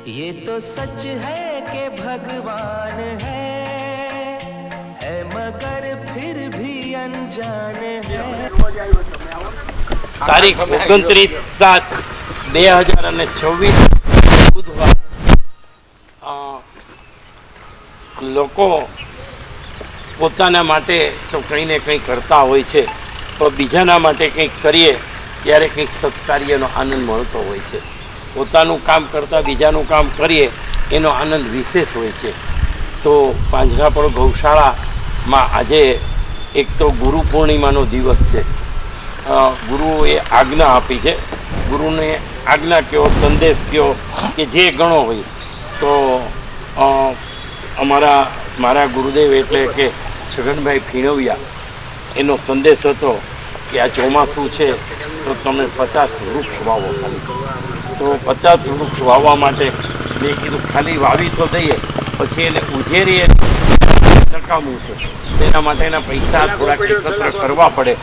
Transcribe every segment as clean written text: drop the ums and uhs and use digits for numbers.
ये तो सच है कि भगवान है मगर फिर भी अनजान है। તારીખ 29/7/2024 બુધવાર લોકો પોતાના માટે તો કંઈ ને કંઈ કરતા હોય છે, તો બીજાના માટે કંઈક કરીએ ત્યારે કંઈક સત્કાર્યનો આનંદ મળતો હોય છે. પોતાનું કામ કરતાં બીજાનું કામ કરીએ એનો આનંદ વિશેષ હોય છે. તો પાંજરાપોળ ગૌશાળામાં આજે એક તો ગુરુ પૂર્ણિમાનો દિવસ છે. ગુરુએ આજ્ઞા આપી છે. ગુરુને આજ્ઞા કયો, સંદેશ કયો કે જે ગણો હોય, તો મારા ગુરુદેવ એટલે કે છગનભાઈ ફીણવિયા એનો સંદેશ હતો કે આ ચોમાસું છે તો તમે 50 વૃક્ષ વાવો. ખાલી તો 50 વૃક્ષ વાવવા માટે મેં કીધું ખાલી વાવી તો દઈએ, પછી એને ઉછેરી નકામું છે, તેના માટેના પૈસા થોડાક એકત્ર કરવા પડે.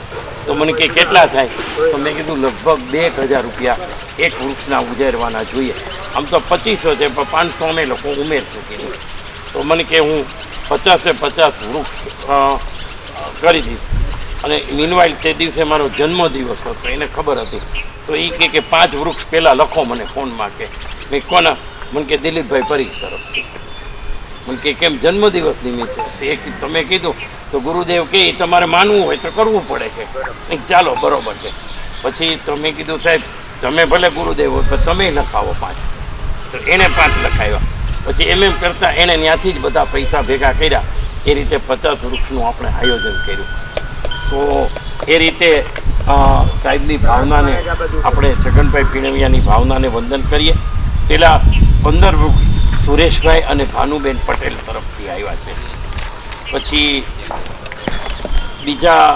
તો મને કે કેટલા થાય? તો મેં કીધું લગભગ 2000 રૂપિયા એક વૃક્ષના ઉજેરવાના જોઈએ. આમ તો 2500 છે, પણ 500 અમે લોકો ઉમેરશું કીધું. તો મને કે હું 50 વૃક્ષ કરી દઈશ. અને મીનવાઇલ તે દિવસે મારો જન્મદિવસ હતો, એને ખબર હતી. તો એ કે 5 વૃક્ષ પહેલાં લખો મને ફોનમાં. કે મેં કોના? મને કે દિલીપભાઈ પરીખ તરફથી. મને કે કેમ? જન્મદિવસ નિમિત્તે. એ તમે કીધું તો ગુરુદેવ કે તમારે માનવું હોય તો કરવું પડે. કે ચાલો બરોબર છે. પછી તો મેં કીધું સાહેબ તમે ભલે ગુરુદેવ હોય પણ તમે લખાવો 5. તો એને 5 લખાવ્યા. પછી એમ કરતાં એણે ત્યાંથી જ બધા પૈસા ભેગા કર્યા. એ રીતે 50 વૃક્ષનું આપણે આયોજન કર્યું. તો એ રીતે સાહેબની ભાવનાને આપણે છગનભાઈ ફીણવિયાની ભાવનાને વંદન કરીએ. પેલા 15 વૃક્ષ સુરેશભાઈ અને ભાનુબેન પટેલ તરફથી આવ્યા છે. પછી બીજા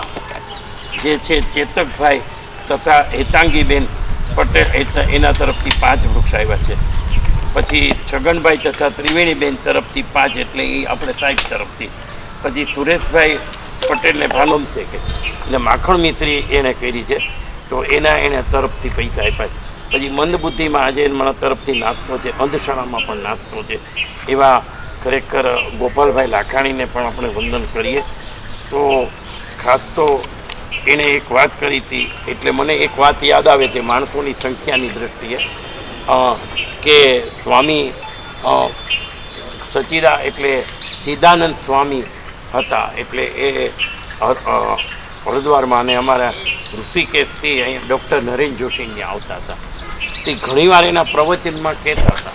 જે છે ચેતકભાઈ તથા હેતાંગીબેન પટેલ, એના તરફથી 5 વૃક્ષ આવ્યા છે. પછી છગનભાઈ તથા ત્રિવેણીબેન તરફથી 5, એટલે એ આપણે સાહેબ તરફથી. પછી સુરેશભાઈ પટેલને ભાનમ છે કે એટલે માખણ મિત્રી એને કરી છે, તો એને તરફથી પૈસા આપ્યા. પછી મંદબુદ્ધિમાં આજે મારા તરફથી નાસ્તો છે, અંધશાળામાં પણ નાસ્તો છે. એવા ખરેખર ગોપાલભાઈ લાખાણીને પણ આપણે વંદન કરીએ. તો ખાસ તો એણે એક વાત કરી હતી, એટલે મને એક વાત યાદ આવે છે માણસોની સંખ્યાની દ્રષ્ટિએ, કે સ્વામી સચિદા એટલે સિદાનંદ સ્વામી હતા. એટલે એ હરિદ્વારમાં અને અમારા ઋષિકેશથી અહીંયા ડૉક્ટર નરેન જોશીને આવતા હતા. તે ઘણીવાર એના પ્રવચનમાં કહેતા હતા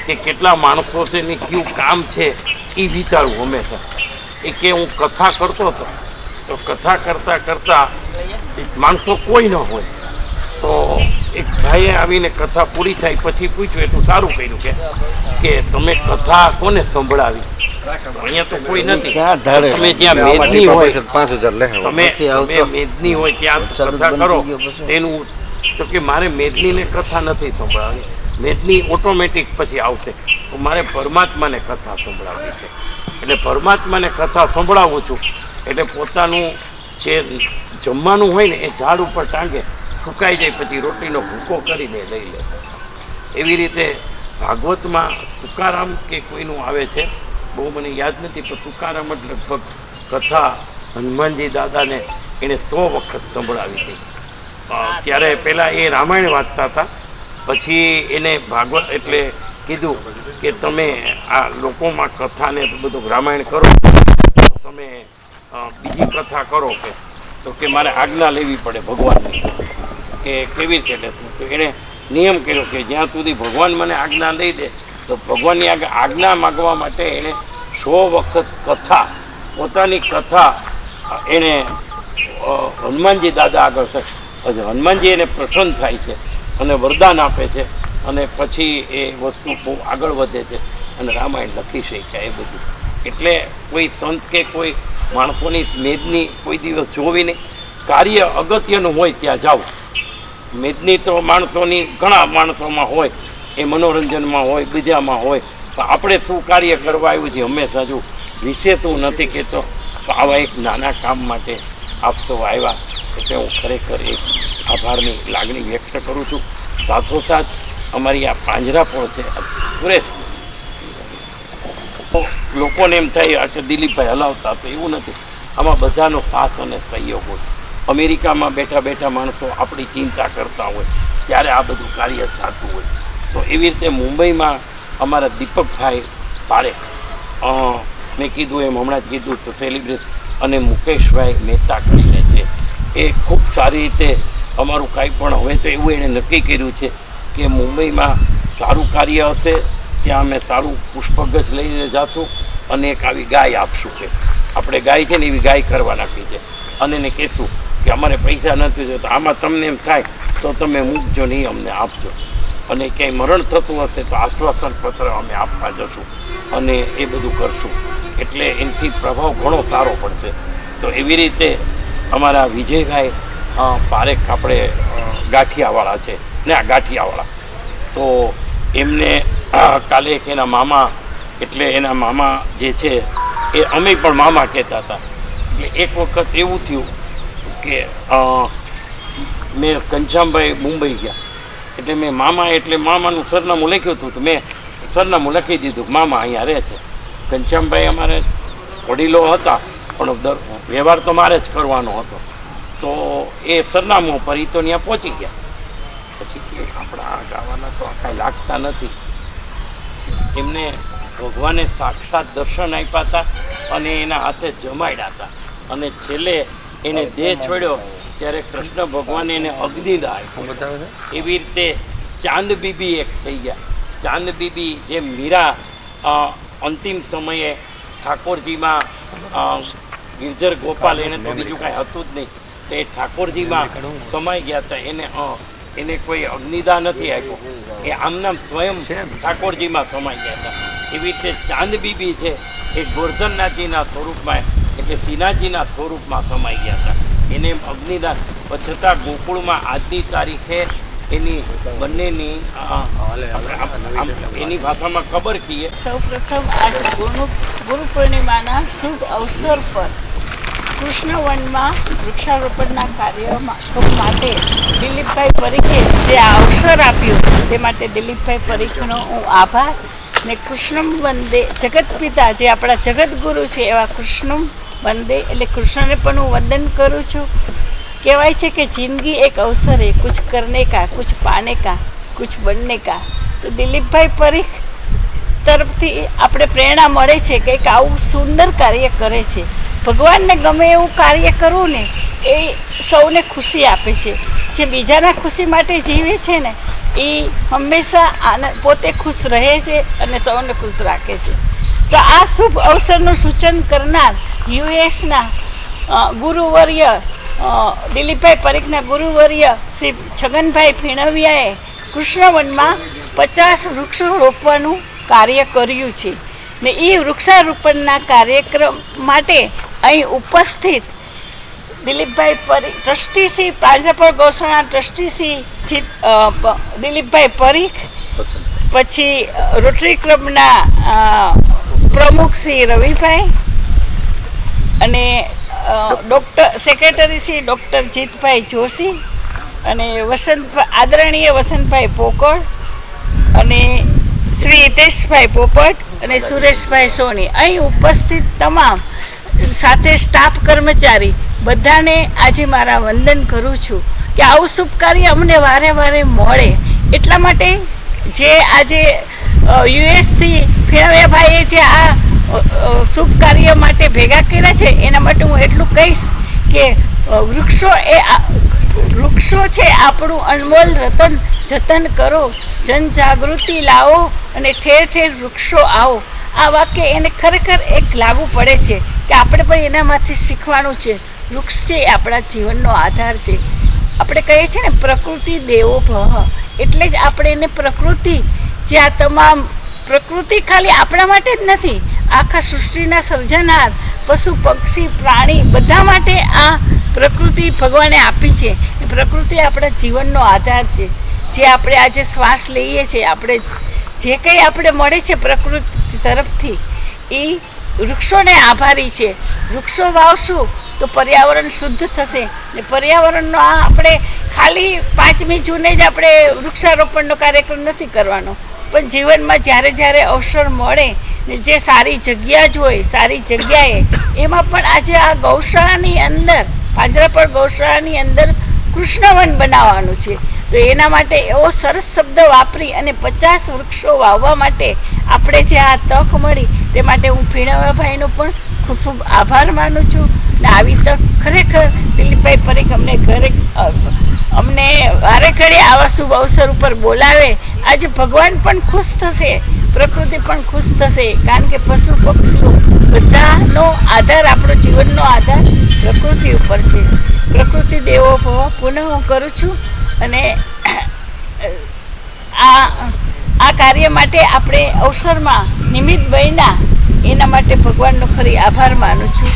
કે કેટલા માણસો છે ને કયું કામ છે એ વિચારવું હંમેશા. એ કે હું કથા કરતો હતો, તો કથા કરતાં માણસો કોઈ ન હોય, તો એક ભાઈએ આવીને કથા પૂરી થાય પછી પૂછ્યું એટલું સારું કર્યું કે તમે કથા કોને સંભળાવી? અહીંયા તો કોઈ નથી. તમે જ્યાં મેદની હોય, તમે મેદની હોય ત્યાં કથા કરો તેનું. તો કે મારે મેદનીને કથા નથી સંભળાવી, મેદની ઓટોમેટિક પછી આવશે. તો મારે પરમાત્માને કથા સંભળાવવી છે. એટલે પરમાત્માને કથા સંભળાવું છું. એટલે પોતાનું જે જમવાનું હોય ને એ ઝાડ ઉપર ટાંગે, સુકાઈ જાય પછી રોટલીનો ભૂકો કરીને લઈ લે. એવી રીતે ભાગવતમાં તુકારામ કે કોઈનું આવે છે, બહુ મને યાદ નથી, પણ તુકારામ જ લગભગ કથા હનુમાનજી દાદાને એણે 100 વખત સંભળાવી હતી. ત્યારે પહેલાં એ રામાયણ વાંચતા હતા, પછી એને ભાગવત એટલે કીધું કે તમે આ લોકોમાં કથાને બધું રામાયણ કરો, તમે બીજી કથા કરો. કે તો કે મારે આજ્ઞા લેવી પડે ભગવાનની. કે કેવી રીતે? તો એણે નિયમ કર્યો કે જ્યાં સુધી ભગવાન મને આજ્ઞા લઈ દે, તો ભગવાનની આજ્ઞા માગવા માટે એણે 100 વખત કથા, પોતાની કથા એણે હનુમાનજી દાદા આગળ છે. હનુમાનજી એને પ્રસન્ન થાય છે અને વરદાન આપે છે, અને પછી એ વસ્તુ બહુ આગળ વધે છે અને રામાયણ લખી શક્યા. એ બધું એટલે કોઈ સંત કે કોઈ માણસોની મેદની કોઈ દિવસ જોવી નહીં. કાર્ય અગત્યનું હોય ત્યાં જાઓ. મેદની તો માણસોની ઘણા માણસોમાં હોય, એ મનોરંજનમાં હોય, બીજામાં હોય. તો આપણે શું કાર્ય કરવા આવ્યું છે હંમેશા જો વિશેષ હું નથી કહેતો. તો આવા એક નાના કામ માટે આપ તો આવ્યા, એટલે હું ખરેખર એક આભારની લાગણી વ્યક્ત કરું છું. સાથોસાથ અમારી આ પાંજરાપોળ છે પૂરે લોકોને એમ થાય કે દિલીપભાઈ હલાવતા, તો એવું નથી. આમાં બધાનો સાથ અને સહયોગ હોય. અમેરિકામાં બેઠા બેઠા માણસો આપણી ચિંતા કરતા હોય ત્યારે આ બધું કાર્ય થતું હોય. તો એવી રીતે મુંબઈમાં અમારા દીપકભાઈ પારેખ, મેં કીધું એમ હમણાં જ કીધું તો સેલિબ્રેટ, અને મુકેશભાઈ મહેતા કરીને છે, એ ખૂબ સારી રીતે અમારું કાંઈ પણ હવે તો એવું એણે નક્કી કર્યું છે કે મુંબઈમાં સારું કાર્ય હશે ત્યાં અમે સારું પુષ્પગજ લઈને જાશું અને એક આવી ગાય આપશું. કે આપણે ગાય છે ને એવી ગાય કરવા નાખી છે, અને એને કહેશું કે અમારે પૈસા નથી જોતા, આમાં તમને એમ થાય તો તમે મૂકજો નહીં, અમને આપજો. અને ક્યાંય મરણ થતું હશે તો આશ્વાસન પત્ર અમે આપવા જશું અને એ બધું કરશું. એટલે એનાથી પ્રભાવ ઘણો સારો પડશે. તો એવી રીતે અમારા વિજયભાઈ પારેખ આપણે ગાંઠિયાવાળા છે ને, આ ગાંઠિયાવાળા, તો એમને કાલે એક એના મામા, એટલે એના મામા જે છે એ અમે પણ મામા કહેતા હતા. એટલે એક વખત એવું થયું કે મેં ઘનશ્યામભાઈ મુંબઈ ગયા, એટલે મેં મામા, એટલે મામાનું સરનામું લખ્યું હતું, તો મેં સરનામું લખી દીધું મામા અહીંયા રહે છે. ઘનશ્યામભાઈ અમારે વડીલો હતા પણ વ્યવહાર તો મારે જ કરવાનો હતો, તો એ સરનામું પર એ તો ત્યાં પહોંચી ગયા. પછી કે આપણા ગાવાના તો કાંઈ લાગતા નથી. એમને ભગવાને સાક્ષાત દર્શન આપ્યા હતા અને એના હાથે જમાડ્યા હતા, અને છેલ્લે એને દેહ છોડ્યો ત્યારે કૃષ્ણ ભગવાને એને અગ્નિદાન આપ્યો. એવી રીતે ચાંદ બીબી એક થઈ ગયા. ચાંદ બીબી જે મીરા અંતિમ સમયે ઠાકોરજીમાં, ગિરધર ગોપાલ, એને તો બીજું કાંઈ હતું જ નહીં, તો એ ઠાકોરજીમાં સમાઈ ગયા હતા. એને કોઈ અગ્નિદાન નથી આપ્યો, એ આમનામ સ્વયં ઠાકોરજીમાં સમાઈ ગયા હતા. એવી રીતે ચાંદ બીબી છે એ ગોરધનનાથજીના સ્વરૂપમાં, એટલે શ્રીનાથજીના સ્વરૂપમાં સમાઈ ગયા હતા. એને અગ્નિદાન છતાં ગોકુળમાં આજની તારીખે એની બંનેની એની ભાષામાં ખબર કહીએ. સૌ પ્રથમ આજ ગુરુ પૂર્ણિમાના શુભ અવસર પર કૃષ્ણવનમાં વૃક્ષારોપણના કાર્યમાં માટે દિલીપભાઈ પરીખે જે આ અવસર આપ્યો તે માટે દિલીપભાઈ પરીખનો હું આભાર. ને કૃષ્ણમ વંદે જગતપિતા, જે આપણા જગતગુરુ છે એવા કૃષ્ણમ વંદે, એટલે કૃષ્ણને પણ હું વંદન કરું છું. કહેવાય છે કે જિંદગી એક અવસર है, कुछ करने का, कुछ पाने का, कुछ बनने का. તો દિલીપભાઈ પરીખ તરફથી આપણે પ્રેરણા મળે છે કે એક આવું સુંદર કાર્ય કરે છે. ભગવાનને ગમે એવું કાર્ય કરવું ને એ સૌને ખુશી આપે છે. જે બીજાના ખુશી માટે જીવે છે ને એ હંમેશા પોતે ખુશ રહે છે અને સૌને ખુશ રાખે છે. તો આ શુભ અવસરનું સૂચન કરનાર યુએસના ગુરુવર્ય દિલીપભાઈ પરીખના ગુરુવર્ય શ્રી છગનભાઈ ફીણવિયાએ કૃષ્ણવનમાં 50 વૃક્ષો રોપવાનું કાર્ય કર્યું છે. ને એ વૃક્ષારોપણના કાર્યક્રમ માટે અહીં ઉપસ્થિત દિલીપભાઈ પરીખ, ટ્રસ્ટી શ્રી પાંજરાપોળ ગૌશાળા ટ્રસ્ટી શ્રી દિલીપભાઈ પરીખ, પછી રોટરી ક્લબના પ્રમુખ શ્રી રવિભાઈ, અને સેક્રેટરી શ્રી ડૉક્ટર જીતભાઈ જોશી, અને આદરણીય વસંતભાઈ પોકળ, અને શ્રી હિતેશભાઈ પોપટ અને સુરેશભાઈ સોની, અહીં ઉપસ્થિત તમામ સાથે સ્ટાફ કર્મચારી બધાને આજે મારા વંદન કરું છું કે આવું શુભ કાર્ય અમને વારે વારે મળે. એટલા માટે જે આજે યુએસથી ફેરવેભાઈએ જે આ શુભ કાર્ય માટે ભેગા કર્યા છે એના માટે હું એટલું કહીશ કે વૃક્ષો છે આપણું અનમોલ રતન, જતન કરો, જનજાગૃતિ લાવો અને ઠેર ઠેર વૃક્ષો આવો. આ વાક્ય એને ખરેખર એક લાગુ પડે છે કે આપણે પણ એનામાંથી શીખવાનું છે. વૃક્ષ છે એ આપણા જીવનનો આધાર છે. આપણે કહીએ છીએ ને પ્રકૃતિ દેવો ભવ, એટલે જ આપણે એને પ્રકૃતિ, જે આ તમામ પ્રકૃતિ ખાલી આપણા માટે જ નથી, આખા સૃષ્ટિના સર્જનાર પશુ પક્ષી પ્રાણી બધા માટે આ પ્રકૃતિ ભગવાને આપી છે. પ્રકૃતિ આપણા જીવનનો આધાર છે. જે આપણે આજે શ્વાસ લઈએ છીએ, આપણે જે કંઈ આપણે મળે છે પ્રકૃતિ તરફથી, એ વૃક્ષોને આભારી છે. વૃક્ષો વાવશું તો પર્યાવરણ શુદ્ધ થશે. ને પર્યાવરણનો આ આપણે ખાલી 5મી જૂને જ આપણે વૃક્ષારોપણનો કાર્યક્રમ નથી કરવાનો, પણ જીવનમાં જ્યારે જ્યારે અવસર મળે ને જે સારી જગ્યા જ હોય સારી જગ્યાએ એમાં પણ આજે આ ગૌશાળાની અંદર પાંજરાપોળ ગૌશાળાની અંદર કૃષ્ણવન બનાવવાનું છે. તો એના માટે એવો સરસ શબ્દ વાપરી અને 50 વૃક્ષો વાવવા માટે આપણે જે આ તક મળી તે માટે હું ભીણાભાઈનો પણ ખૂબ ખૂબ આભાર માનું છું. ને આવી તક ખરેખર દિલીપભાઈ પરીખ અમને વારે ઘડી આવા શુભ અવસર ઉપર બોલાવે. આજે ભગવાન પણ ખુશ થશે, પ્રકૃતિ પણ ખુશ થશે, કારણ કે પશુ પક્ષીઓ બધાનો આધાર, આપણો જીવનનો આધાર પ્રકૃતિ ઉપર છે. પ્રકૃતિ દેવો ભવ પુનઃ હું કરું છું. અને આ કાર્ય માટે આપણે અવસરમાં નિમિત્ત બન્યા એના માટે ભગવાનનો ખરી આભાર માનું છું.